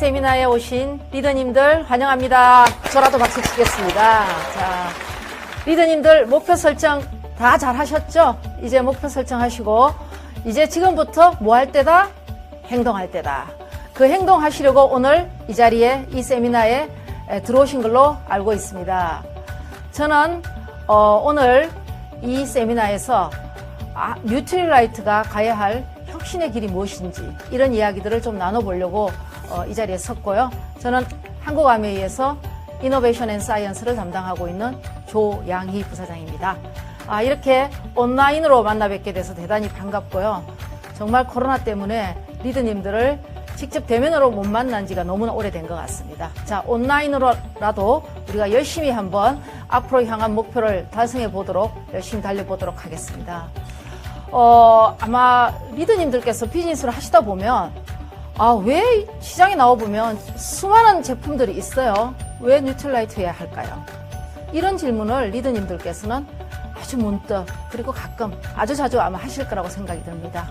이 세미나에 오신 리더님들 환영합니다. 저라도 박수 치겠습니다. 자, 리더님들 목표 설정 다 잘 하셨죠? 이제 목표 설정하시고 이제 지금부터 뭐 할 때다? 행동할 때다. 그 행동하시려고 오늘 이 자리에 이 세미나에 들어오신 걸로 알고 있습니다. 저는 오늘 이 세미나에서 뉴트릴라이트가 가야 할 혁신의 길이 무엇인지 이런 이야기들을 좀 나눠보려고 이 자리에 섰고요. 저는 한국아메이에서 이노베이션 앤 사이언스를 담당하고 있는 조양희 부사장입니다. 이렇게 온라인으로 만나 뵙게 돼서 대단히 반갑고요. 정말 코로나 때문에 리더님들을 직접 대면으로 못 만난 지가 너무나 오래된 것 같습니다. 자, 온라인으로라도 우리가 열심히 한번 앞으로 향한 목표를 달성해 보도록 열심히 달려보도록 하겠습니다. 아마 리더님들께서 비즈니스를 하시다 보면 왜 시장에 나와보면 수많은 제품들이 있어요. 왜 뉴트릴라이트 해야 할까요? 이런 질문을 리더님들께서는 아주 문득 그리고 가끔 아주 자주 아마 하실 거라고 생각이 듭니다.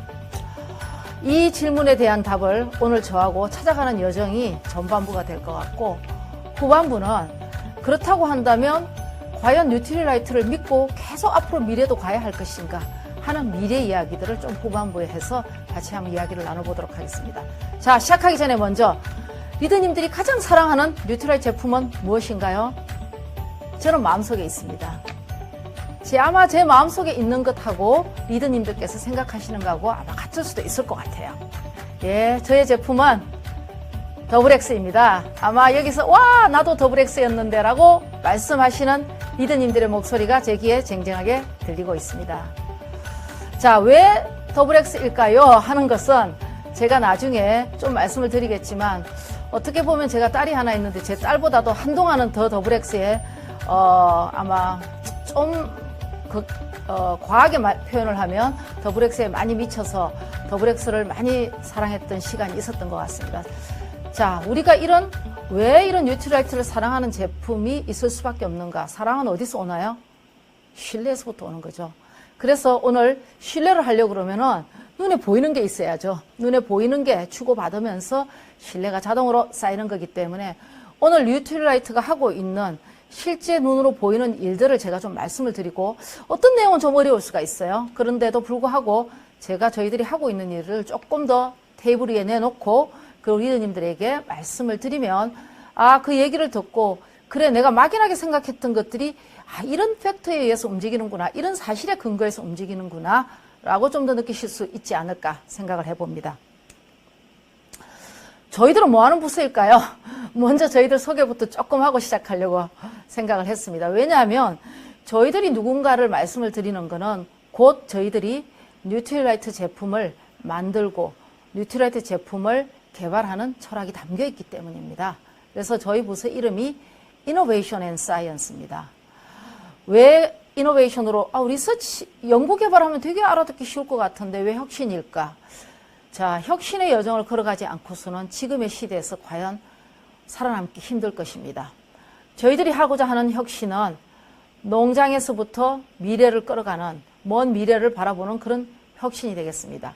이 질문에 대한 답을 오늘 저하고 찾아가는 여정이 전반부가 될 것 같고 후반부는 그렇다고 한다면 과연 뉴트릴라이트를 믿고 계속 앞으로 미래도 가야 할 것인가 하는 미래 이야기들을 좀 후반부에 해서 같이 한번 이야기를 나눠보도록 하겠습니다. 자, 시작하기 전에 먼저 리더님들이 가장 사랑하는 뉴트릴라이트 제품은 무엇인가요? 저는 마음속에 있습니다. 아마 제 마음속에 있는 것하고 리더님들께서 생각하시는 거하고 아마 같을 수도 있을 것 같아요. 예, 저의 제품은 더블엑스입니다. 아마 여기서 나도 더블엑스였는데 라고 말씀하시는 리더님들의 목소리가 제 귀에 쟁쟁하게 들리고 있습니다. 자, 왜 더블엑스일까요? 하는 것은 제가 나중에 좀 말씀을 드리겠지만 어떻게 보면 제가 딸이 하나 있는데 제 딸보다도 한동안은 더 더블엑스에 아마 좀 과하게 표현을 하면 더블엑스에 많이 미쳐서 더블엑스를 많이 사랑했던 시간이 있었던 것 같습니다. 자, 우리가 왜 이런 뉴트릴라이트를 사랑하는 제품이 있을 수밖에 없는가? 사랑은 어디서 오나요? 신뢰에서부터 오는 거죠. 그래서 오늘 신뢰를 하려고 그러면은 눈에 보이는 게 있어야죠. 눈에 보이는 게 주고받으면서 신뢰가 자동으로 쌓이는 거기 때문에 오늘 뉴트릴라이트가 하고 있는 실제 눈으로 보이는 일들을 제가 좀 말씀을 드리고 어떤 내용은 좀 어려울 수가 있어요. 그런데도 불구하고 제가 저희들이 하고 있는 일을 조금 더 테이블 위에 내놓고 그 리더님들에게 말씀을 드리면 그 얘기를 듣고 그래 내가 막연하게 생각했던 것들이 이런 팩터에 의해서 움직이는구나 이런 사실에 근거해서 움직이는구나 라고 좀 더 느끼실 수 있지 않을까 생각을 해봅니다. 저희들은 뭐 하는 부서일까요? 먼저 저희들 소개부터 조금 하고 시작하려고 생각을 했습니다. 왜냐하면 저희들이 누군가를 말씀을 드리는 거는 곧 저희들이 뉴트릴라이트 제품을 만들고 뉴트릴라이트 제품을 개발하는 철학이 담겨 있기 때문입니다. 그래서 저희 부서 이름이 이노베이션 앤 사이언스입니다. 왜 이노베이션으로 리서치 연구 개발하면 되게 알아듣기 쉬울 것 같은데 왜 혁신일까? 자, 혁신의 여정을 걸어가지 않고서는 지금의 시대에서 과연 살아남기 힘들 것입니다. 저희들이 하고자 하는 혁신은 농장에서부터 미래를 끌어가는 먼 미래를 바라보는 그런 혁신이 되겠습니다.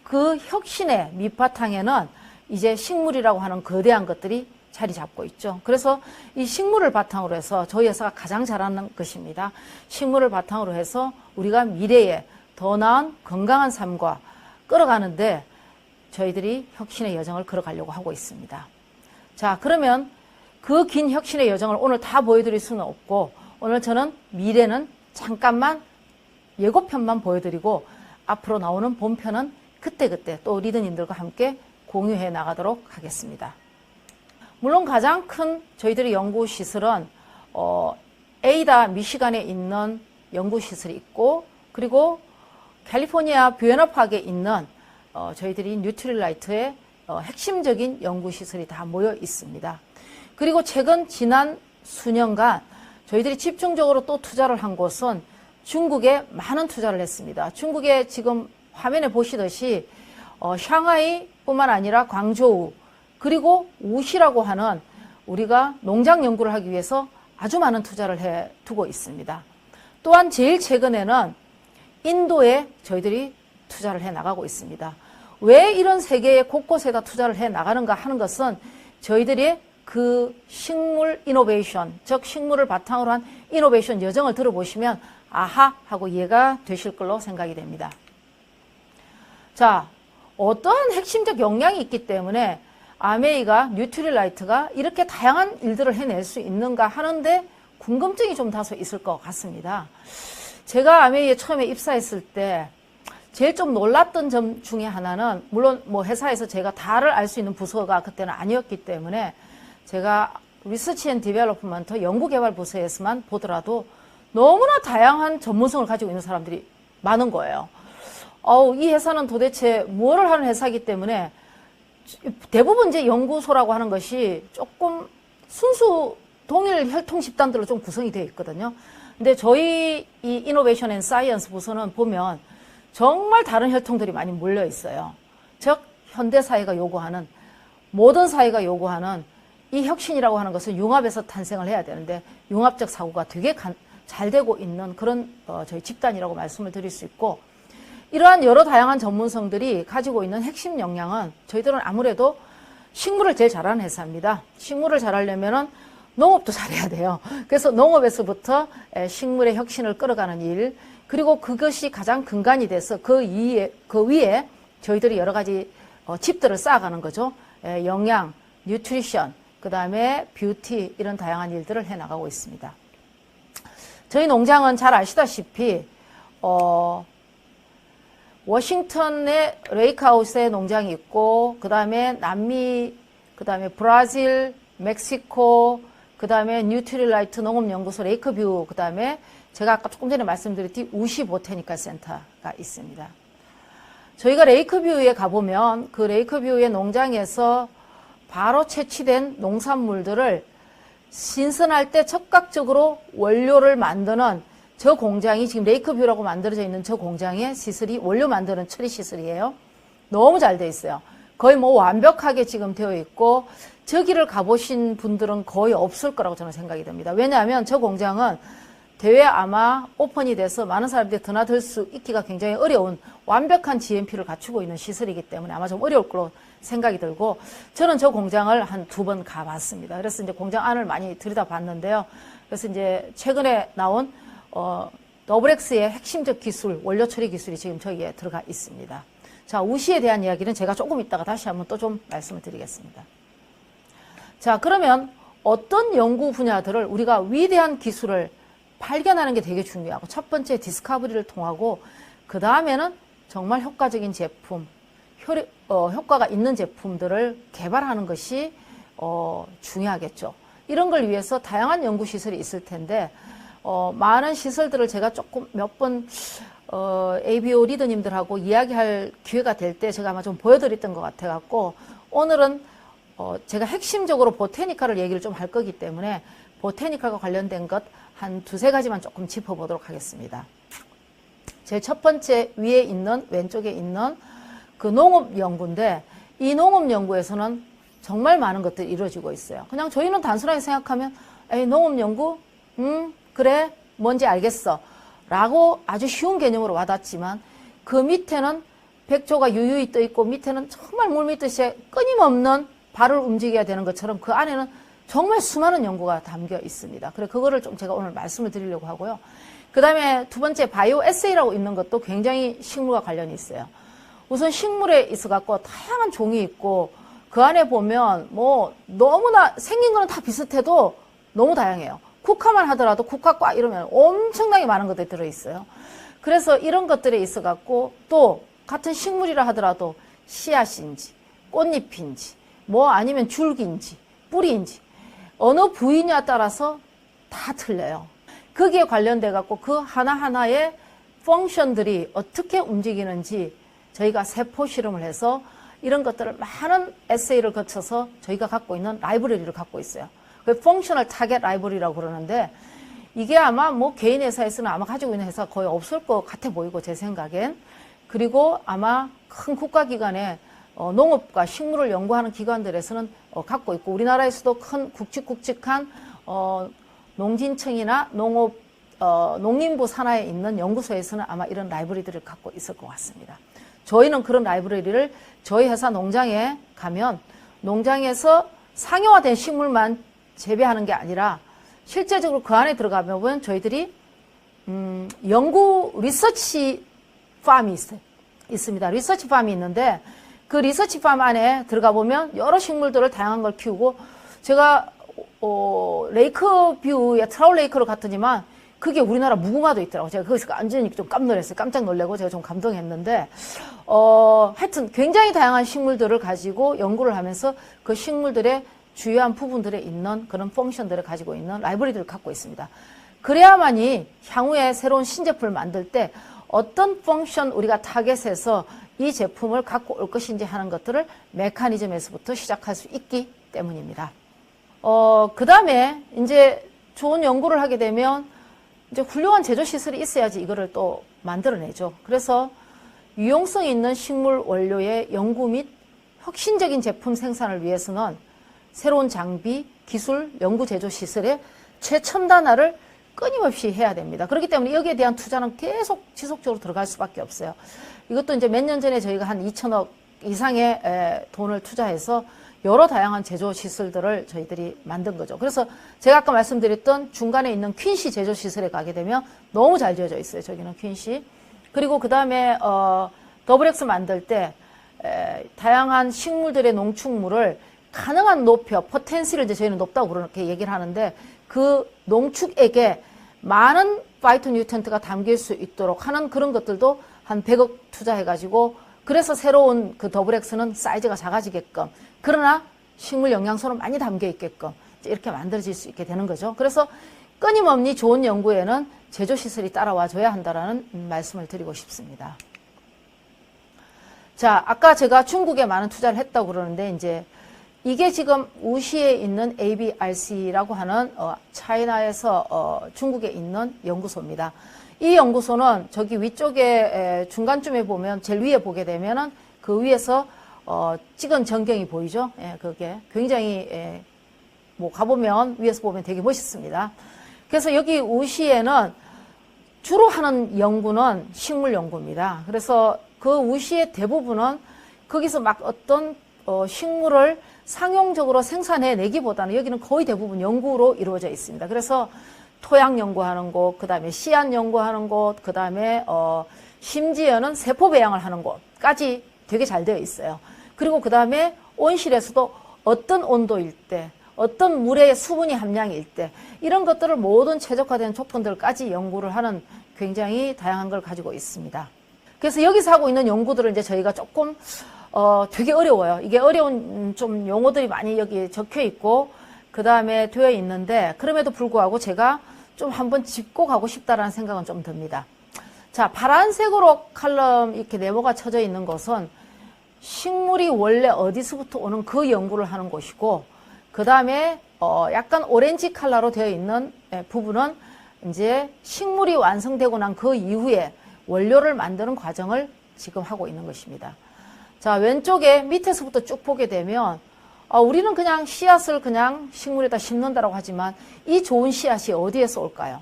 그 혁신의 밑바탕에는 이제 식물이라고 하는 거대한 것들이 자리 잡고 있죠. 그래서 이 식물을 바탕으로 해서 저희 회사가 가장 잘하는 것입니다. 식물을 바탕으로 해서 우리가 미래에 더 나은 건강한 삶과 끌어가는데 저희들이 혁신의 여정을 걸어가려고 하고 있습니다. 자, 그러면 그 긴 혁신의 여정을 오늘 다 보여드릴 수는 없고 오늘 저는 미래는 잠깐만 예고편만 보여드리고 앞으로 나오는 본편은 그때그때 또 리더님들과 함께 공유해 나가도록 하겠습니다. 물론 가장 큰 저희들의 연구시설은 에이다 미시간에 있는 연구시설이 있고 그리고 캘리포니아 뷰에너팍에 있는 저희들이 뉴트릴라이트의 핵심적인 연구시설이 다 모여 있습니다. 그리고 지난 수년간 저희들이 집중적으로 또 투자를 한 곳은 중국에 많은 투자를 했습니다. 중국에 지금 화면에 보시듯이 샹하이뿐만 아니라 광저우 그리고 우시라고 하는 우리가 농장 연구를 하기 위해서 아주 많은 투자를 해두고 있습니다. 또한 제일 최근에는 인도에 저희들이 투자를 해 나가고 있습니다. 왜 이런 세계의 곳곳에다 투자를 해 나가는가 하는 것은 저희들이 그 식물 이노베이션, 즉 식물을 바탕으로 한 이노베이션 여정을 들어보시면 아하 하고 이해가 되실 걸로 생각이 됩니다. 자, 어떠한 핵심적 역량이 있기 때문에 아메이가, 뉴트릴라이트가 이렇게 다양한 일들을 해낼 수 있는가 하는데 궁금증이 좀 다소 있을 것 같습니다. 제가 아메이에 처음에 입사했을 때 제일 좀 놀랐던 점 중에 하나는, 물론 뭐 회사에서 제가 다를 알 수 있는 부서가 그때는 아니었기 때문에 제가 리서치 앤 디벨롭먼트 연구개발 부서에서만 보더라도 너무나 다양한 전문성을 가지고 있는 사람들이 많은 거예요. 이 회사는 도대체 뭐를 하는 회사이기 때문에 대부분 이제 연구소라고 하는 것이 조금 순수 동일 혈통 집단들로 좀 구성이 되어 있거든요. 근데 저희 이 이노베이션 앤 사이언스 부서는 보면 정말 다른 혈통들이 많이 몰려 있어요. 즉 현대 사회가 요구하는, 모던 사회가 요구하는 이 혁신이라고 하는 것은 융합에서 탄생을 해야 되는데 융합적 사고가 되게 잘 되고 있는 그런 저희 집단이라고 말씀을 드릴 수 있고, 이러한 여러 다양한 전문성들이 가지고 있는 핵심 역량은 저희들은 아무래도 식물을 제일 잘하는 회사입니다. 식물을 잘하려면은 농업도 잘해야 돼요. 그래서 농업에서부터 식물의 혁신을 끌어가는 일, 그리고 그것이 가장 근간이 돼서 그 위에 저희들이 여러 가지 칩들을 쌓아가는 거죠. 영양, 뉴트리션, 그 다음에 뷰티, 이런 다양한 일들을 해나가고 있습니다. 저희 농장은 잘 아시다시피 워싱턴의 레이크하우스에 농장이 있고, 그 다음에 남미, 그 다음에 브라질, 멕시코, 그 다음에 뉴트릴라이트 농업연구소 레이크뷰, 그 다음에 제가 아까 조금 전에 말씀드렸듯이 우시 보테니컬 센터가 있습니다. 저희가 레이크뷰에 가보면 그 레이크뷰의 농장에서 바로 채취된 농산물들을 신선할 때 적극적으로 원료를 만드는 저 공장이, 지금 레이크뷰라고 만들어져 있는 저 공장의 시설이 원료 만드는 처리 시설이에요. 너무 잘 돼 있어요. 거의 뭐 완벽하게 지금 되어 있고, 저기를 가보신 분들은 거의 없을 거라고 저는 생각이 됩니다. 왜냐하면 저 공장은 대회 아마 오픈이 돼서 많은 사람들이 드나들 수 있기가 굉장히 어려운 완벽한 GMP를 갖추고 있는 시설이기 때문에 아마 좀 어려울 거로 생각이 들고, 저는 저 공장을 한 2번 가봤습니다. 그래서 이제 공장 안을 많이 들여다봤는데요. 그래서 이제 최근에 나온 더블엑스의 핵심적 기술, 원료 처리 기술이 지금 저기에 들어가 있습니다. 자, 우시에 대한 이야기는 제가 조금 이따가 다시 한번 또 좀 말씀을 드리겠습니다. 자, 그러면 어떤 연구 분야들을 우리가 위대한 기술을 발견하는 게 되게 중요하고, 첫 번째 디스커버리를 통하고, 그 다음에는 정말 효과적인 제품, 효과가 있는 제품들을 개발하는 것이 중요하겠죠. 이런 걸 위해서 다양한 연구시설이 있을 텐데, 많은 시설들을 제가 조금 몇 번 ABO 리더님들하고 이야기할 기회가 될 때 제가 아마 좀 보여드렸던 것 같아갖고, 오늘은 제가 핵심적으로 보테니컬을 얘기를 좀 할 거기 때문에 보테니컬과 관련된 것 한 2-3가지만 조금 짚어보도록 하겠습니다. 제 첫 번째 위에 있는, 왼쪽에 있는 그 농업 연구인데, 이 농업 연구에서는 정말 많은 것들이 이루어지고 있어요. 그냥 저희는 단순하게 생각하면 에이, 농업 연구? 그래, 뭔지 알겠어 라고 아주 쉬운 개념으로 와닿지만, 그 밑에는 백조가 유유히 떠 있고 밑에는 정말 물밀듯이 끊임없는 발을 움직여야 되는 것처럼 그 안에는 정말 수많은 연구가 담겨 있습니다. 그래서 그거를 좀 제가 오늘 말씀을 드리려고 하고요. 그 다음에 두 번째 바이오 에세이라고 있는 것도 굉장히 식물과 관련이 있어요. 우선 식물에 있어갖고 다양한 종이 있고, 그 안에 보면 뭐 너무나 생긴 거는 다 비슷해도 너무 다양해요. 국화만 하더라도 국화과 이러면 엄청나게 많은 것들이 들어있어요. 그래서 이런 것들에 있어갖고, 또 같은 식물이라 하더라도 씨앗인지 꽃잎인지 뭐 아니면 줄기인지 뿌리인지 어느 부위냐에 따라서 다 틀려요. 거기에 관련돼 갖고 그 하나하나의 펑션들이 어떻게 움직이는지 저희가 세포 실험을 해서 이런 것들을 많은 에세이를 거쳐서 저희가 갖고 있는 라이브러리를 갖고 있어요. 그 펑셔널 타겟 라이브러리라고 그러는데, 이게 아마 뭐 개인 회사에서는 아마 가지고 있는 회사가 거의 없을 것 같아 보이고, 제 생각엔. 그리고 아마 큰 국가기관에 농업과 식물을 연구하는 기관들에서는 갖고 있고, 우리나라에서도 큰 굵직굵직한 농진청이나 농림부 산하에 있는 연구소에서는 아마 이런 라이브러리들을 갖고 있을 것 같습니다. 저희는 그런 라이브러리를 저희 회사 농장에 가면 농장에서 상용화된 식물만 재배하는 게 아니라 실제적으로 그 안에 들어가면 보면 저희들이 연구 리서치 팜이 있습니다. 리서치 팜이 있는데 그 리서치 팜 안에 들어가 보면 여러 식물들을 다양한 걸 키우고 제가 레이크 뷰에 트라울 레이크로 갔더니만 그게 우리나라 무궁화도 있더라고요. 제가 거기서 완전히 좀 깜놀했어요. 깜짝 놀래고 제가 좀 감동했는데 하여튼 굉장히 다양한 식물들을 가지고 연구를 하면서 그 식물들의 주요한 부분들에 있는 그런 펑션들을 가지고 있는 라이브러리들을 갖고 있습니다. 그래야만이 향후에 새로운 신제품을 만들 때 어떤 펑션 우리가 타겟해서 이 제품을 갖고 올 것인지 하는 것들을 메커니즘에서부터 시작할 수 있기 때문입니다. 그 다음에 이제 좋은 연구를 하게 되면 이제 훌륭한 제조시설이 있어야지 이거를 또 만들어내죠. 그래서 유용성 있는 식물 원료의 연구 및 혁신적인 제품 생산을 위해서는 새로운 장비, 기술, 연구 제조시설의 최첨단화를 끊임없이 해야 됩니다. 그렇기 때문에 여기에 대한 투자는 계속 지속적으로 들어갈 수밖에 없어요. 이것도 이제 몇 년 전에 저희가 한 2천억 이상의 돈을 투자해서 여러 다양한 제조시설들을 저희들이 만든 거죠. 그래서 제가 아까 말씀드렸던 중간에 있는 퀸시 제조시설에 가게 되면 너무 잘 지어져 있어요. 저기는 퀸시. 그리고 그 다음에 더블엑스 만들 때 다양한 식물들의 농축물을 가능한 높여, 포텐시를 이제 저희는 높다고 그렇게 얘기를 하는데 그 농축액에 많은 파이토뉴트런트가 담길 수 있도록 하는 그런 것들도 한 100억 투자해가지고 그래서 새로운 그 더블엑스는 사이즈가 작아지게끔 그러나 식물 영양소는 많이 담겨 있게끔 이렇게 만들어질 수 있게 되는 거죠. 그래서 끊임없이 좋은 연구에는 제조시설이 따라와 줘야 한다는 말씀을 드리고 싶습니다. 자, 아까 제가 중국에 많은 투자를 했다고 그러는데 이제 이게 지금 우시에 있는 ABRC라고 하는 차이나에서 중국에 있는 연구소입니다. 이 연구소는 저기 위쪽에 중간쯤에 보면 제일 위에 보게 되면은 그 위에서 찍은 전경이 보이죠? 예, 그게 굉장히 뭐 가보면 위에서 보면 되게 멋있습니다. 그래서 여기 우시에는 주로 하는 연구는 식물 연구입니다. 그래서 그 우시의 대부분은 거기서 막 어떤 식물을 상용적으로 생산해 내기보다는 여기는 거의 대부분 연구로 이루어져 있습니다. 그래서 토양 연구하는 곳, 그 다음에 씨앗 연구하는 곳, 그 다음에 심지어는 세포 배양을 하는 곳까지 되게 잘 되어 있어요. 그리고 그 다음에 온실에서도 어떤 온도일 때, 어떤 물의 수분이 함량일 때 이런 것들을 모든 최적화된 조건들까지 연구를 하는 굉장히 다양한 걸 가지고 있습니다. 그래서 여기서 하고 있는 연구들을 이제 저희가 조금 되게 어려워요. 이게 어려운 좀 용어들이 많이 여기 적혀 있고 그 다음에 되어 있는데 그럼에도 불구하고 제가 좀 한번 짚고 가고 싶다라는 생각은 좀 듭니다. 자, 파란색으로 칼럼 이렇게 네모가 쳐져 있는 것은 식물이 원래 어디서부터 오는 그 연구를 하는 곳이고 그 다음에 약간 오렌지 컬러로 되어 있는 부분은 이제 식물이 완성되고 난 그 이후에 원료를 만드는 과정을 지금 하고 있는 것입니다. 자, 왼쪽에 밑에서부터 쭉 보게 되면 우리는 그냥 씨앗을 그냥 식물에다 심는다라고 하지만 이 좋은 씨앗이 어디에서 올까요?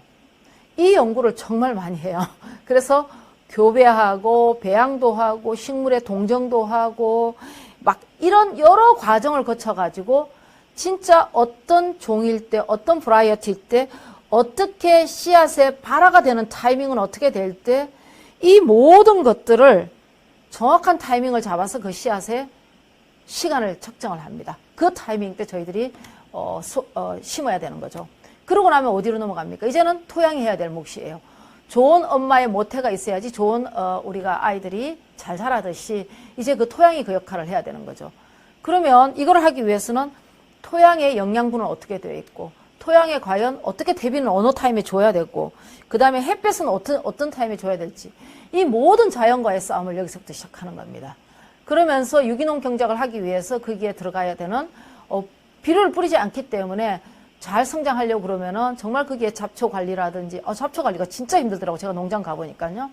이 연구를 정말 많이 해요. 그래서 교배하고 배양도 하고 식물의 동정도 하고 막 이런 여러 과정을 거쳐가지고 진짜 어떤 종일 때 어떤 브라이어티일 때 어떻게 씨앗의 발화가 되는 타이밍은 어떻게 될 때 이 모든 것들을 정확한 타이밍을 잡아서 그 씨앗의 시간을 측정을 합니다. 그 타이밍 때 저희들이 심어야 되는 거죠. 그러고 나면 어디로 넘어갑니까? 이제는 토양이 해야 될 몫이에요. 좋은 엄마의 모태가 있어야지 좋은 우리가 아이들이 잘 자라듯이 이제 그 토양이 그 역할을 해야 되는 거죠. 그러면 이걸 하기 위해서는 토양의 영양분은 어떻게 되어 있고 토양에 과연 어떻게 대비는 어느 타임에 줘야 되고 그 다음에 햇볕은 어떤 타임에 줘야 될지 이 모든 자연과의 싸움을 여기서부터 시작하는 겁니다. 그러면서 유기농 경작을 하기 위해서 거기에 들어가야 되는 비료를 뿌리지 않기 때문에 잘 성장하려고 그러면은 정말 거기에 잡초 관리라든지 잡초 관리가 진짜 힘들더라고요. 제가 농장 가보니까요.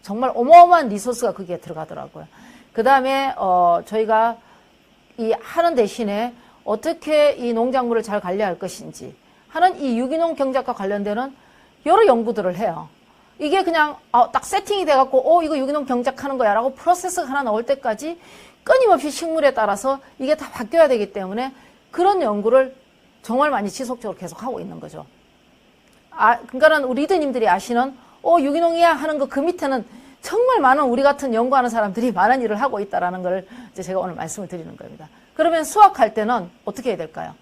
정말 어마어마한 리소스가 거기에 들어가더라고요. 그 다음에 저희가 이 하는 대신에 어떻게 이 농작물을 잘 관리할 것인지 하는 이 유기농 경작과 관련되는 여러 연구들을 해요. 이게 그냥 딱 세팅이 돼갖고 이거 유기농 경작하는 거야 라고 프로세스가 하나 나올 때까지 끊임없이 식물에 따라서 이게 다 바뀌어야 되기 때문에 그런 연구를 정말 많이 지속적으로 계속하고 있는 거죠. 그러니까는 우리 리더님들이 아시는 유기농이야 하는 그 밑에는 정말 많은 우리 같은 연구하는 사람들이 많은 일을 하고 있다는 걸 이제 제가 오늘 말씀을 드리는 겁니다. 그러면 수확할 때는 어떻게 해야 될까요?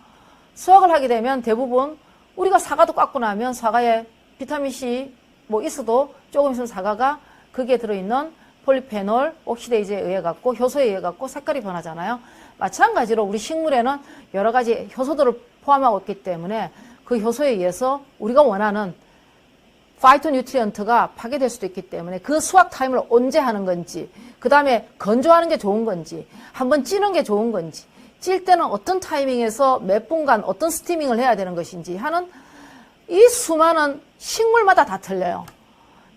수확을 하게 되면 대부분 우리가 사과도 깎고 나면 사과에 비타민C 뭐 있어도 조금 있으면 사과가 거기에 들어있는 폴리페놀, 옥시데이즈에 의해 갖고 효소에 의해 갖고 색깔이 변하잖아요. 마찬가지로 우리 식물에는 여러 가지 효소들을 포함하고 있기 때문에 그 효소에 의해서 우리가 원하는 파이토뉴트리언트가 파괴될 수도 있기 때문에 그 수확 타임을 언제 하는 건지, 그 다음에 건조하는 게 좋은 건지, 한번 찌는 게 좋은 건지, 찔 때는 어떤 타이밍에서 몇 분간 어떤 스티밍을 해야 되는 것인지 하는 이 수많은 식물마다 다 틀려요.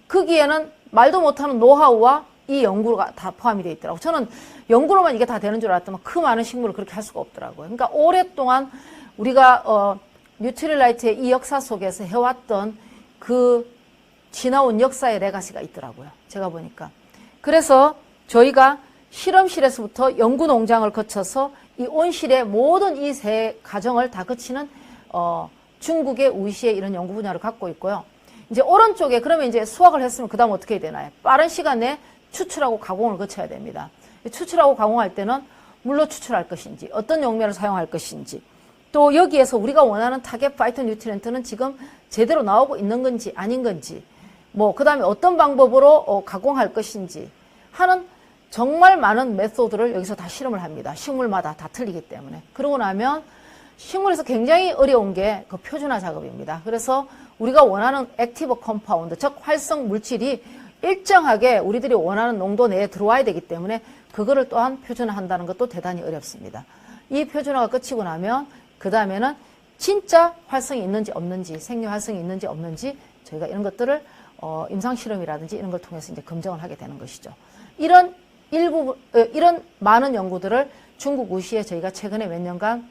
거기에는 말도 못하는 노하우와 이 연구가 다 포함이 되어 있더라고요. 저는 연구로만 이게 다 되는 줄 알았더만 그 많은 식물을 그렇게 할 수가 없더라고요. 그러니까 오랫동안 우리가 뉴트릴라이트의 이 역사 속에서 해왔던 그 지나온 역사의 레가시가 있더라고요. 제가 보니까. 그래서 저희가 실험실에서부터 연구 농장을 거쳐서 이 온실의 모든 이 세 과정을 다 거치는 중국의 우시의 이런 연구 분야를 갖고 있고요. 이제 오른쪽에 그러면 이제 수확을 했으면 그 다음 어떻게 해야 되나요? 빠른 시간 내에 추출하고 가공을 거쳐야 됩니다. 추출하고 가공할 때는 물로 추출할 것인지, 어떤 용매를 사용할 것인지, 또 여기에서 우리가 원하는 타겟 파이토뉴트리언트는 지금 제대로 나오고 있는 건지 아닌 건지, 그 다음에 어떤 방법으로 가공할 것인지 하는 정말 많은 메소드를 여기서 다 실험을 합니다. 식물마다 다 틀리기 때문에. 그러고 나면 식물에서 굉장히 어려운 게 그 표준화 작업입니다. 그래서 우리가 원하는 액티브 컴파운드, 즉 활성 물질이 일정하게 우리들이 원하는 농도 내에 들어와야 되기 때문에 그거를 또한 표준화한다는 것도 대단히 어렵습니다. 이 표준화가 끝이고 나면 그 다음에는 진짜 활성이 있는지 없는지, 생리 활성이 있는지 없는지 저희가 이런 것들을 임상 실험이라든지 이런 걸 통해서 이제 검증을 하게 되는 것이죠. 이런 많은 연구들을 중국 우시에 저희가 최근에 몇 년간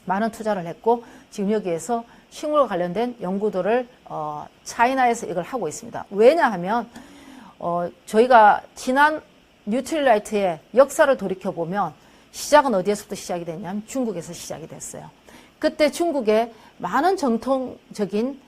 많은 투자를 했고 지금 여기에서 식물과 관련된 연구들을 차이나에서 이걸 하고 있습니다. 왜냐하면 저희가 지난 뉴트릴라이트의 역사를 돌이켜보면 시작은 어디에서부터 시작이 됐냐면 중국에서 시작이 됐어요. 그때 중국에 많은 정통적인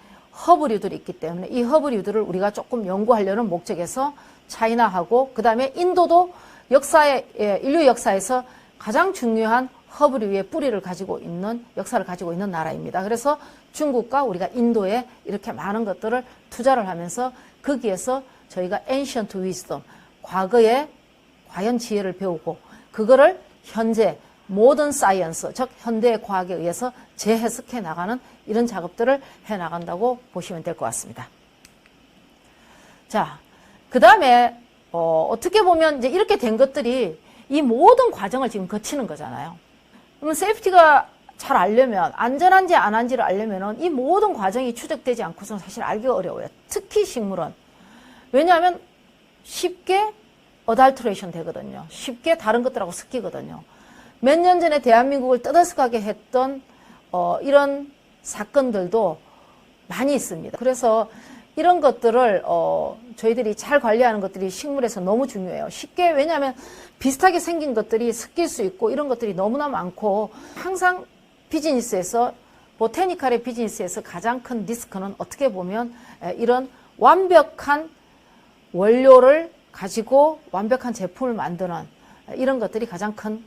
허브류들이 있기 때문에 이 허브류들을 우리가 조금 연구하려는 목적에서 차이나하고 그 다음에 인도도 인류 역사에서 가장 중요한 허브류의 뿌리를 가지고 있는 역사를 가지고 있는 나라입니다. 그래서 중국과 우리가 인도에 이렇게 많은 것들을 투자를 하면서 거기에서 저희가 ancient wisdom, 과거의 과연 지혜를 배우고 그거를 현재 모던 사이언스, 즉 현대의 과학에 의해서 재해석해 나가는 이런 작업들을 해 나간다고 보시면 될 것 같습니다. 자, 그 다음에 어떻게 보면 이제 이렇게 된 것들이 이 모든 과정을 지금 거치는 거잖아요. 그러면 세이프티가 잘 알려면 안전한지 안 한지를 알려면은 이 모든 과정이 추적되지 않고서는 사실 알기가 어려워요. 특히 식물은. 왜냐하면 쉽게 어달트레이션 되거든요. 쉽게 다른 것들하고 섞이거든요. 몇 년 전에 대한민국을 떠들썩하게 했던 이런 사건들도 많이 있습니다. 그래서 이런 것들을 저희들이 잘 관리하는 것들이 식물에서 너무 중요해요. 쉽게, 왜냐하면 비슷하게 생긴 것들이 섞일 수 있고 이런 것들이 너무나 많고 항상 비즈니스에서 보테니컬의 비즈니스에서 가장 큰 리스크는 어떻게 보면 이런 완벽한 원료를 가지고 완벽한 제품을 만드는 이런 것들이 가장 큰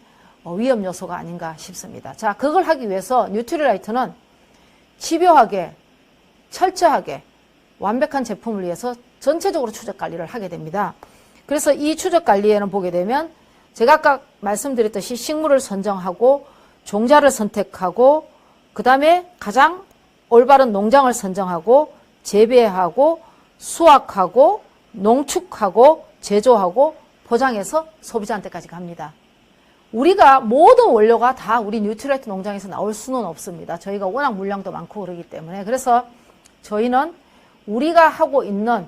위험 요소가 아닌가 싶습니다. 자, 그걸 하기 위해서 뉴트릴라이트는 집요하게, 철저하게 완벽한 제품을 위해서 전체적으로 추적 관리를 하게 됩니다. 그래서 이 추적 관리에는 보게 되면 제가 아까 말씀드렸듯이 식물을 선정하고 종자를 선택하고 그 다음에 가장 올바른 농장을 선정하고 재배하고 수확하고 농축하고 제조하고 포장해서 소비자한테까지 갑니다. 우리가 모든 원료가 다 우리 뉴트릴라이트 농장에서 나올 수는 없습니다. 저희가 워낙 물량도 많고 그러기 때문에. 그래서 저희는 우리가 하고 있는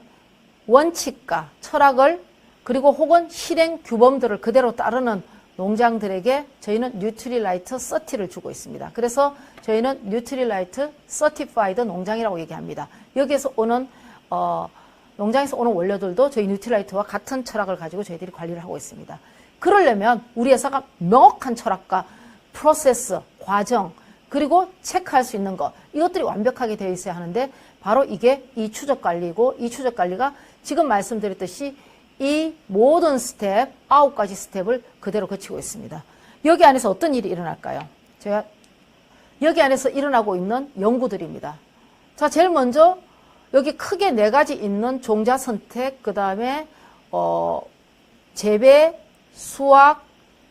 원칙과 철학을 그리고 혹은 실행 규범들을 그대로 따르는 농장들에게 저희는 뉴트릴라이트 서티를 주고 있습니다. 그래서 저희는 뉴트릴라이트 서티파이드 농장이라고 얘기합니다. 여기에서 오는 농장에서 오는 원료들도 저희 뉴트릴라이트와 같은 철학을 가지고 저희들이 관리를 하고 있습니다. 그러려면 우리 회사가 명확한 철학과 프로세스, 과정, 그리고 체크할 수 있는 것, 이것들이 완벽하게 되어 있어야 하는데 바로 이게 이 추적 관리고, 이 추적 관리가 지금 말씀드렸듯이 이 모든 스텝, 9가지 스텝을 그대로 거치고 있습니다. 여기 안에서 어떤 일이 일어날까요? 제가 여기 안에서 일어나고 있는 연구들입니다. 자, 제일 먼저 여기 크게 4가지 있는 종자 선택, 그 다음에 재배, 수확,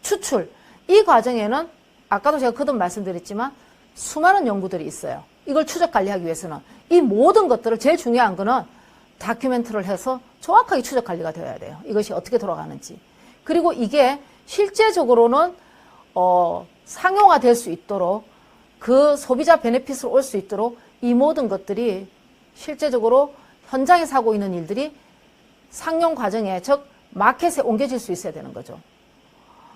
추출. 이 과정에는 아까도 제가 거듭 말씀드렸지만 수많은 연구들이 있어요. 이걸 추적 관리하기 위해서는 이 모든 것들을 제일 중요한 거는 다큐멘트를 해서 정확하게 추적 관리가 되어야 돼요. 이것이 어떻게 돌아가는지. 그리고 이게 실제적으로는 상용화 될 수 있도록 그 소비자 베네핏을 올 수 있도록 이 모든 것들이 실제적으로 현장에서 하고 있는 일들이 상용 과정에, 즉 마켓에 옮겨질 수 있어야 되는 거죠.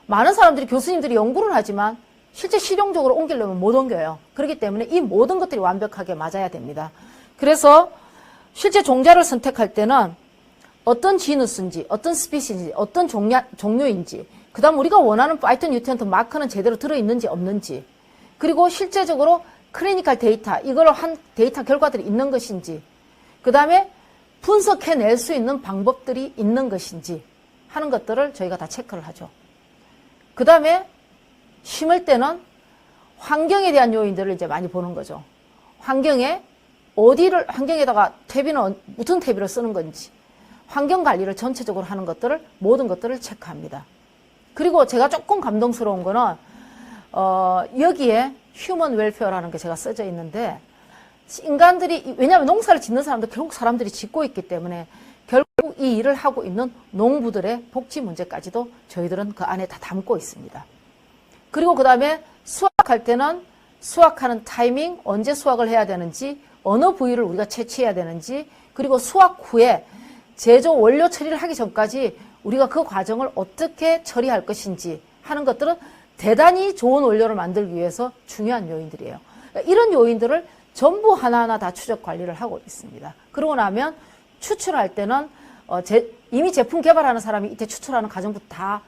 많은 사람들이, 교수님들이 연구를 하지만 실제 실용적으로 옮기려면 못 옮겨요. 그렇기 때문에 이 모든 것들이 완벽하게 맞아야 됩니다. 그래서 실제 종자를 선택할 때는 어떤 지누스인지, 어떤 스피시인지, 어떤 종류인지, 그 다음 우리가 원하는 파이토 뉴트리언트 마크는 제대로 들어있는지 없는지, 그리고 실제적으로 클리니컬 데이터, 이걸 한 데이터 결과들이 있는 것인지, 그 다음에 분석해낼 수 있는 방법들이 있는 것인지 하는 것들을 저희가 다 체크를 하죠. 그 다음에 심을 때는 환경에 대한 요인들을 이제 많이 보는 거죠. 환경에다가 퇴비는 무슨 퇴비를 쓰는 건지, 환경 관리를 전체적으로 하는 것들을, 모든 것들을 체크합니다. 그리고 제가 조금 감동스러운 거는, 여기에 휴먼 웰페어라는 게 제가 써져 있는데, 인간들이, 왜냐하면 농사를 짓는 사람도 결국 사람들이 짓고 있기 때문에 결국 이 일을 하고 있는 농부들의 복지 문제까지도 저희들은 그 안에 다 담고 있습니다. 그리고 그 다음에 수확할 때는 수확하는 타이밍, 언제 수확을 해야 되는지, 어느 부위를 우리가 채취해야 되는지, 그리고 수확 후에 제조 원료 처리를 하기 전까지 우리가 그 과정을 어떻게 처리할 것인지 하는 것들은 대단히 좋은 원료를 만들기 위해서 중요한 요인들이에요. 이런 요인들을 전부 하나하나 다 추적 관리를 하고 있습니다. 그러고 나면 추출할 때는 이미 제품 개발하는 사람이 이때 추출하는 과정부터 다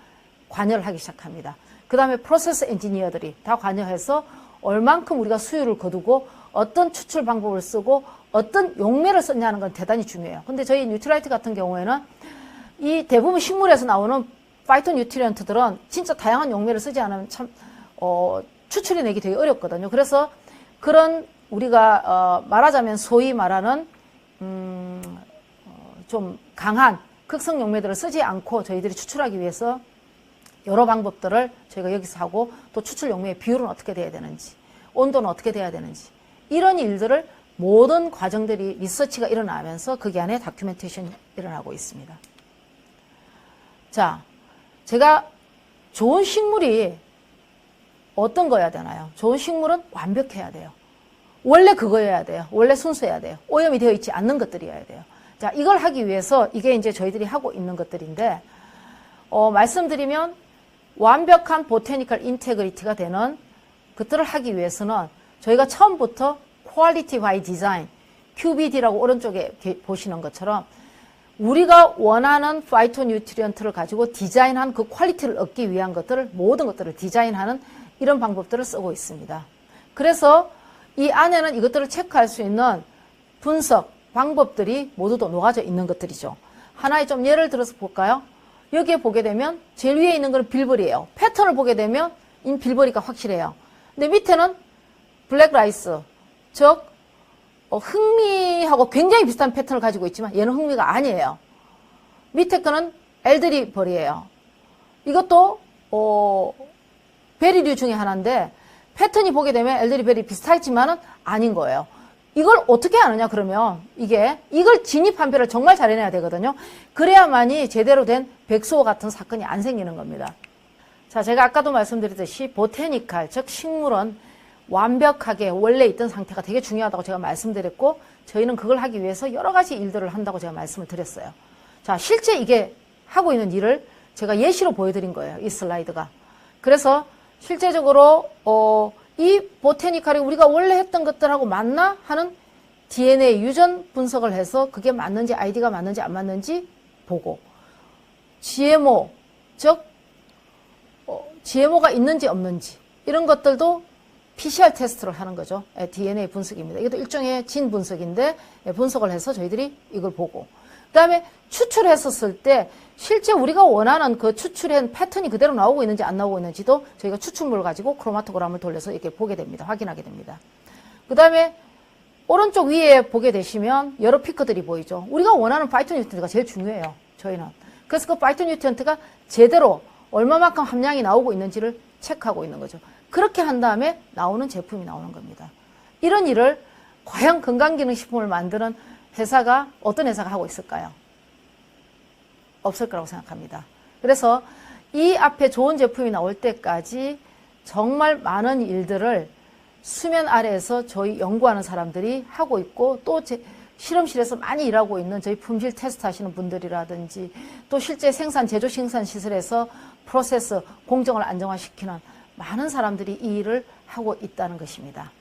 관여를 하기 시작합니다. 그 다음에 프로세스 엔지니어들이 다 관여해서 얼만큼 우리가 수율을 거두고 어떤 추출 방법을 쓰고 어떤 용매를 썼냐는 건 대단히 중요해요. 근데 저희 뉴트라이트 같은 경우에는 이 대부분 식물에서 나오는 파이토 뉴트리언트들은 진짜 다양한 용매를 쓰지 않으면 참 추출해 내기 되게 어렵거든요. 그래서 그런 우리가 말하자면 소위 말하는 좀 강한 극성 용매들을 쓰지 않고 저희들이 추출하기 위해서 여러 방법들을 저희가 여기서 하고, 또 추출 용매의 비율은 어떻게 돼야 되는지, 온도는 어떻게 돼야 되는지, 이런 일들을 모든 과정들이 리서치가 일어나면서 거기 안에 다큐멘테이션이 일어나고 있습니다. 자, 제가 좋은 식물이 어떤 거여야 되나요? 좋은 식물은 완벽해야 돼요. 원래 그거여야 돼요. 원래 순수해야 돼요. 오염이 되어 있지 않는 것들이어야 돼요. 자, 이걸 하기 위해서 이게 이제 저희들이 하고 있는 것들인데, 말씀드리면 완벽한 보테니컬 인테그리티가 되는 것들을 하기 위해서는 저희가 처음부터 퀄리티 바이 디자인, QBD라고 오른쪽에 보시는 것처럼 우리가 원하는 파이토 뉴트리언트를 가지고 디자인한 그 퀄리티를 얻기 위한 것들을, 모든 것들을 디자인하는 이런 방법들을 쓰고 있습니다. 그래서 이 안에는 이것들을 체크할 수 있는 분석 방법들이 모두 다 녹아져 있는 것들이죠. 하나의 좀 예를 들어서 볼까요? 여기에 보게 되면 제일 위에 있는 건 빌버리예요. 패턴을 보게 되면 이 빌버리가 확실해요. 근데 밑에는 블랙 라이스, 즉 흥미하고 굉장히 비슷한 패턴을 가지고 있지만 얘는 흥미가 아니에요. 밑에 거는 엘드리 벌이에요. 이것도 베리류 중에 하나인데 패턴이 보게 되면 엘드리 베리 비슷하지만은 아닌 거예요. 이걸 어떻게 아느냐 그러면 이걸 진입한별을 정말 잘 해내야 되거든요. 그래야만이 제대로 된 백수호 같은 사건이 안 생기는 겁니다. 자, 제가 아까도 말씀드렸듯이 보테니칼, 즉 식물은 완벽하게 원래 있던 상태가 되게 중요하다고 제가 말씀드렸고, 저희는 그걸 하기 위해서 여러 가지 일들을 한다고 제가 말씀을 드렸어요. 자, 실제 이게 하고 있는 일을 제가 예시로 보여드린 거예요. 이 슬라이드가. 그래서 실제적으로 이 보테니칼이 우리가 원래 했던 것들하고 맞나 하는 DNA 유전 분석을 해서 그게 맞는지, 아이디가 맞는지 안 맞는지 보고, GMO, 즉 GMO가 있는지 없는지 이런 것들도 PCR 테스트를 하는 거죠. DNA 분석입니다. 이것도 일종의 진 분석인데 분석을 해서 저희들이 이걸 보고 그 다음에 추출했었을 때 실제 우리가 원하는 그 추출한 패턴이 그대로 나오고 있는지 안 나오고 있는지도 저희가 추출물을 가지고 크로마토그램을 돌려서 이렇게 보게 됩니다. 확인하게 됩니다. 그 다음에 오른쪽 위에 보게 되시면 여러 피크들이 보이죠. 우리가 원하는 파이토뉴트리언트가 제일 중요해요. 저희는. 그래서 그 파이토뉴트리언트가 제대로 얼마만큼 함량이 나오고 있는지를 체크하고 있는 거죠. 그렇게 한 다음에 나오는 제품이 나오는 겁니다. 이런 일을 과연 건강기능식품을 만드는 회사가 어떤 회사가 하고 있을까요? 없을 거라고 생각합니다. 그래서 이 앞에 좋은 제품이 나올 때까지 정말 많은 일들을 수면 아래에서 저희 연구하는 사람들이 하고 있고 또 실험실에서 많이 일하고 있는 저희 품질 테스트 하시는 분들이라든지 또 실제 생산, 제조 생산 시설에서 프로세스, 공정을 안정화시키는 많은 사람들이 이 일을 하고 있다는 것입니다.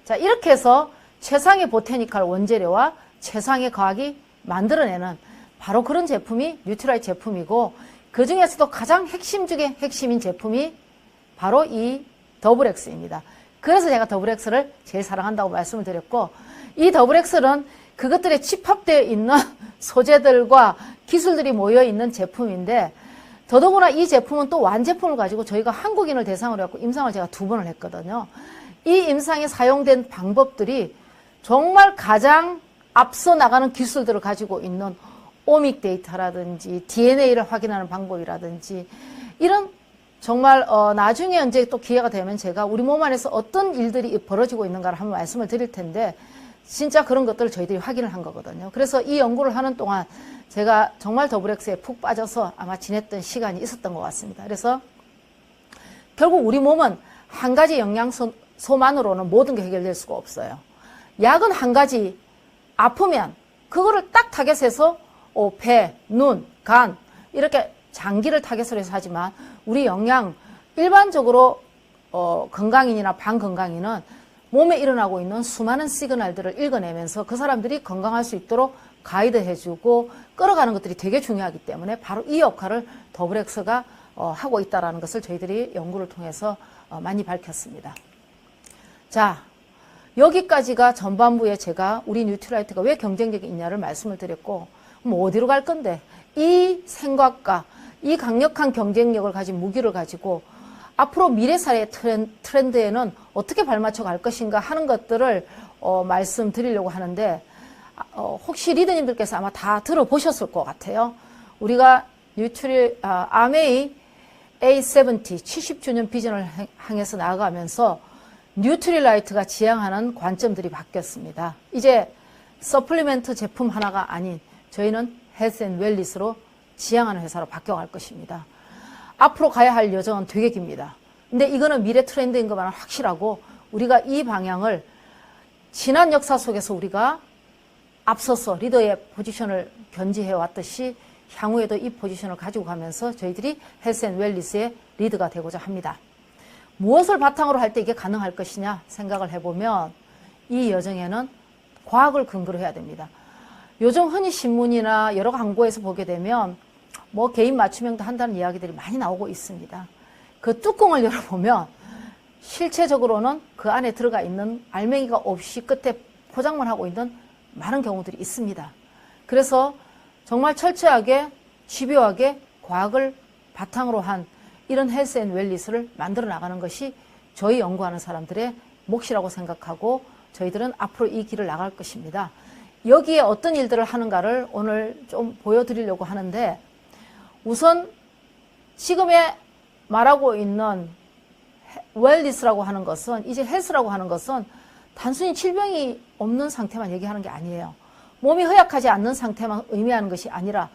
자, 이렇게 해서 최상의 보테니컬 원재료와 최상의 과학이 만들어내는 바로 그런 제품이 뉴트라이트 제품이고 그 중에서도 가장 핵심 중에 핵심인 제품이 바로 이 더블엑스입니다. 그래서 제가 더블엑스를 제일 사랑한다고 말씀을 드렸고 이 더블엑스는 그것들에 집합되어 있는 소재들과 기술들이 모여 있는 제품인데 더더구나 이 제품은 또 완제품을 가지고 저희가 한국인을 대상으로 해서 임상을 제가 2번을 했거든요. 이 임상에 사용된 방법들이 정말 가장 앞서 나가는 기술들을 가지고 있는 오믹 데이터라든지 DNA를 확인하는 방법이라든지 이런 정말 나중에 언제 또 기회가 되면 제가 우리 몸 안에서 어떤 일들이 벌어지고 있는가를 한번 말씀을 드릴 텐데 진짜 그런 것들을 저희들이 확인을 한 거거든요. 그래서 이 연구를 하는 동안 제가 정말 더블엑스에 푹 빠져서 아마 지냈던 시간이 있었던 것 같습니다. 그래서 결국 우리 몸은 한 가지 영양소만으로는 모든 게 해결될 수가 없어요. 약은 한 가지 아프면 그거를 딱 타겟해서 폐, 눈, 간 이렇게 장기를 타겟으로 해서 하지만 우리 영양 일반적으로 건강인이나 반건강인은 몸에 일어나고 있는 수많은 시그널들을 읽어내면서 그 사람들이 건강할 수 있도록 가이드해주고 끌어가는 것들이 되게 중요하기 때문에 바로 이 역할을 더블엑스가 하고 있다는 것을 저희들이 연구를 통해서 많이 밝혔습니다. 자, 여기까지가 전반부에 제가 우리 뉴트라이트가 왜 경쟁력이 있냐를 말씀을 드렸고 뭐 어디로 갈 건데 이 생각과 이 강력한 경쟁력을 가진 무기를 가지고 앞으로 미래사회 트렌드에는 어떻게 발맞춰 갈 것인가 하는 것들을 말씀드리려고 하는데 혹시 리더님들께서 아마 다 들어보셨을 것 같아요. 우리가 아메이 A70 70주년 비전을 향해서 나아가면서 뉴트리라이트가 지향하는 관점들이 바뀌었습니다. 이제 서플리멘트 제품 하나가 아닌 저희는 헬스 앤 웰니스로 지향하는 회사로 바뀌어갈 것입니다. 앞으로 가야 할 여정은 되게 깁니다. 근데 이거는 미래 트렌드인 것만은 확실하고 우리가 이 방향을 지난 역사 속에서 우리가 앞서서 리더의 포지션을 견지해 왔듯이 향후에도 이 포지션을 가지고 가면서 저희들이 헬스 앤 웰니스의 리더가 되고자 합니다. 무엇을 바탕으로 할 때 이게 가능할 것이냐 생각을 해보면 이 여정에는 과학을 근거로 해야 됩니다. 요즘 흔히 신문이나 여러 광고에서 보게 되면 뭐 개인 맞춤형도 한다는 이야기들이 많이 나오고 있습니다. 그 뚜껑을 열어보면 실체적으로는 그 안에 들어가 있는 알맹이가 없이 끝에 포장만 하고 있는 많은 경우들이 있습니다. 그래서 정말 철저하게 집요하게 과학을 바탕으로 한 이런 헬스 앤 웰니스를 만들어 나가는 것이 저희 연구하는 사람들의 몫이라고 생각하고 저희들은 앞으로 이 길을 나갈 것입니다. 여기에 어떤 일들을 하는가를 오늘 좀 보여드리려고 하는데 우선 지금에 말하고 있는 웰니스라고 하는 것은 이제 헬스라고 하는 것은 단순히 질병이 없는 상태만 얘기하는 게 아니에요. 몸이 허약하지 않는 상태만 의미하는 것이 아니라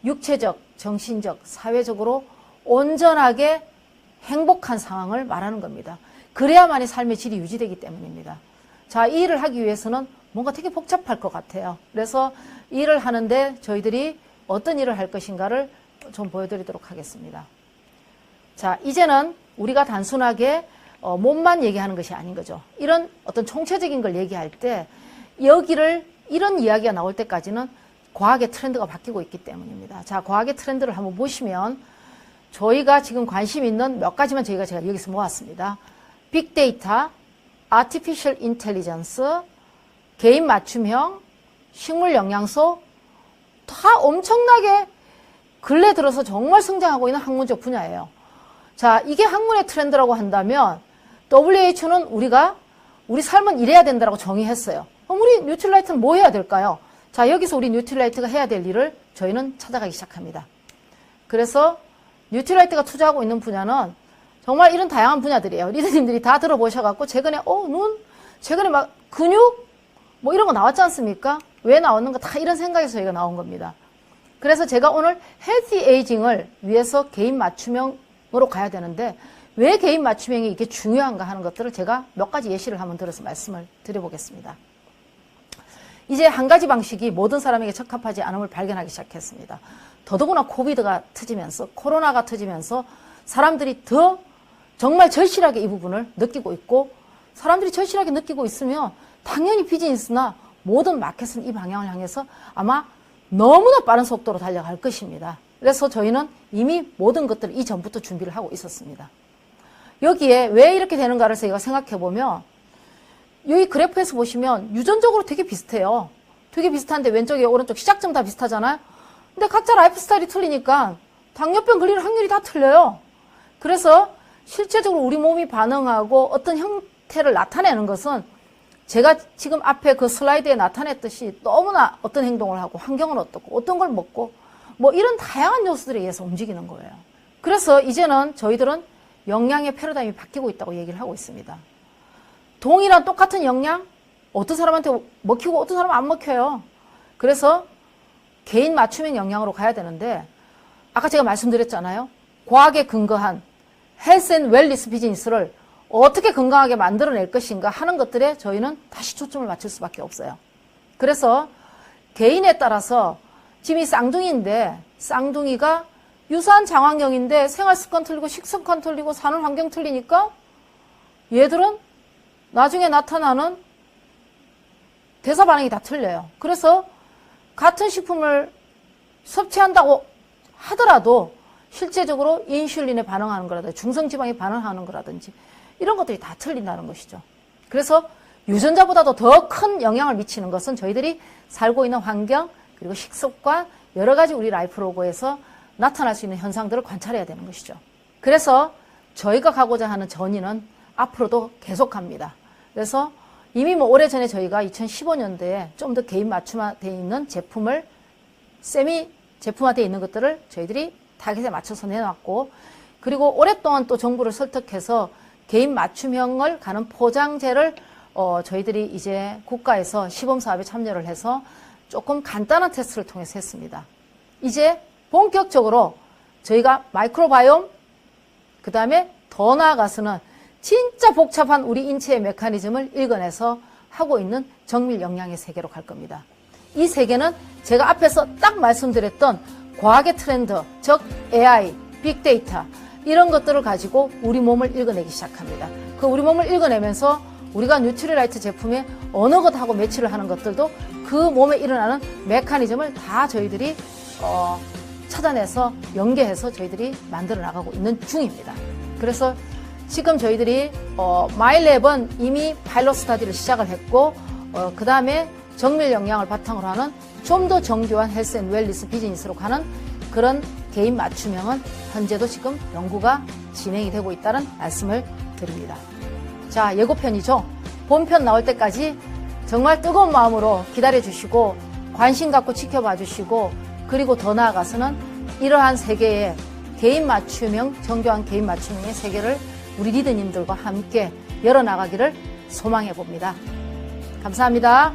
육체적, 정신적, 사회적으로 온전하게 행복한 상황을 말하는 겁니다. 그래야만이 삶의 질이 유지되기 때문입니다. 자, 이 일을 하기 위해서는 뭔가 되게 복잡할 것 같아요. 그래서 이 일을 하는데 저희들이 어떤 일을 할 것인가를 좀 보여드리도록 하겠습니다. 자, 이제는 우리가 단순하게 몸만 얘기하는 것이 아닌 거죠. 이런 어떤 총체적인 걸 얘기할 때 여기를 이런 이야기가 나올 때까지는 과학의 트렌드가 바뀌고 있기 때문입니다. 자, 과학의 트렌드를 한번 보시면 저희가 지금 관심 있는 몇 가지만 제가 여기서 모았습니다. 빅데이터, 아티피셜 인텔리전스, 개인 맞춤형, 식물 영양소 다 엄청나게 근래 들어서 정말 성장하고 있는 학문적 분야예요. 자, 이게 학문의 트렌드라고 한다면 WHO는 우리 삶은 이래야 된다고 정의했어요. 그럼 우리 뉴트릴라이트는 뭐 해야 될까요? 자, 여기서 우리 뉴트릴라이트가 해야 될 일을 저희는 찾아가기 시작합니다. 그래서 뉴트릴라이트가 투자하고 있는 분야는 정말 이런 다양한 분야들이에요. 리더님들이 다 들어보셔갖고 최근에 최근에 막 근육 뭐 이런 거 나왔지 않습니까? 왜 나왔는가 다 이런 생각에서 저희가 나온 겁니다. 그래서 제가 오늘 헬시 에이징을 위해서 개인 맞춤형으로 가야 되는데 왜 개인 맞춤형이 이게 중요한가 하는 것들을 제가 몇 가지 예시를 한번 들어서 말씀을 드려보겠습니다. 이제 한 가지 방식이 모든 사람에게 적합하지 않음을 발견하기 시작했습니다. 더더구나 코비드가 터지면서 코로나가 터지면서 사람들이 더 정말 절실하게 이 부분을 느끼고 있고 사람들이 절실하게 느끼고 있으면 당연히 비즈니스나 모든 마켓은 이 방향을 향해서 아마 너무나 빠른 속도로 달려갈 것입니다. 그래서 저희는 이미 모든 것들을 이전부터 준비를 하고 있었습니다. 여기에 왜 이렇게 되는가를 저희가 생각해보면 여기 그래프에서 보시면 유전적으로 되게 비슷해요. 되게 비슷한데 왼쪽에 오른쪽 시작점 다 비슷하잖아요. 근데 각자 라이프 스타일이 틀리니까 당뇨병 걸리는 확률이 다 틀려요. 그래서 실제적으로 우리 몸이 반응하고 어떤 형태를 나타내는 것은 제가 지금 앞에 그 슬라이드에 나타냈듯이 너무나 어떤 행동을 하고 환경은 어떻고 어떤 걸 먹고 뭐 이런 다양한 요소들에 의해서 움직이는 거예요. 그래서 이제는 저희들은 영양의 패러다임이 바뀌고 있다고 얘기를 하고 있습니다. 동일한 똑같은 영양 어떤 사람한테 먹히고 어떤 사람은 안 먹혀요. 그래서 개인 맞춤형 영양으로 가야 되는데 아까 제가 말씀드렸잖아요. 과학에 근거한 헬스 앤 웰니스 비즈니스를 어떻게 건강하게 만들어낼 것인가 하는 것들에 저희는 다시 초점을 맞출 수밖에 없어요. 그래서 개인에 따라서 지금 이 쌍둥이인데 쌍둥이가 유사한 장환경인데 생활습관 틀리고 식습관 틀리고 사는 환경 틀리니까 얘들은 나중에 나타나는 대사 반응이 다 틀려요. 그래서 같은 식품을 섭취한다고 하더라도 실제적으로 인슐린에 반응하는 거라든지 중성지방에 반응하는 거라든지 이런 것들이 다 틀린다는 것이죠. 그래서 유전자보다도 더 큰 영향을 미치는 것은 저희들이 살고 있는 환경 그리고 식습관 여러 가지 우리 라이프 로고에서 나타날 수 있는 현상들을 관찰해야 되는 것이죠. 그래서 저희가 가고자 하는 전의는 앞으로도 계속합니다. 그래서 이미 뭐 오래전에 저희가 2015년도에 좀 더 개인 맞춤화되어 있는 제품을 세미 제품화되어 있는 것들을 저희들이 타겟에 맞춰서 내놨고 그리고 오랫동안 또 정부를 설득해서 개인 맞춤형을 가는 포장재를 저희들이 이제 국가에서 시범사업에 참여를 해서 조금 간단한 테스트를 통해서 했습니다. 이제 본격적으로 저희가 마이크로바이옴 그 다음에 더 나아가서는 진짜 복잡한 우리 인체의 메커니즘을 읽어내서 하고 있는 정밀 영양의 세계로 갈 겁니다. 이 세계는 제가 앞에서 딱 말씀드렸던 과학의 트렌드, 즉 AI, 빅데이터 이런 것들을 가지고 우리 몸을 읽어내기 시작합니다. 그 우리 몸을 읽어내면서 우리가 뉴트리라이트 제품에 어느 것하고 매치를 하는 것들도 그 몸에 일어나는 메커니즘을 다 저희들이 찾아내서 연계해서 저희들이 만들어 나가고 있는 중입니다. 그래서 지금 저희들이 마일랩은 이미 파일럿 스터디를 시작을 했고 그 다음에 정밀 영양을 바탕으로 하는 좀 더 정교한 헬스 앤 웰니스 비즈니스로 가는 그런 개인 맞춤형은 현재도 지금 연구가 진행이 되고 있다는 말씀을 드립니다. 자, 예고편이죠. 본편 나올 때까지 정말 뜨거운 마음으로 기다려 주시고 관심 갖고 지켜봐 주시고 그리고 더 나아가서는 이러한 세계의 개인 맞춤형, 정교한 개인 맞춤형의 세계를 우리 리더님들과 함께 열어나가기를 소망해 봅니다. 감사합니다.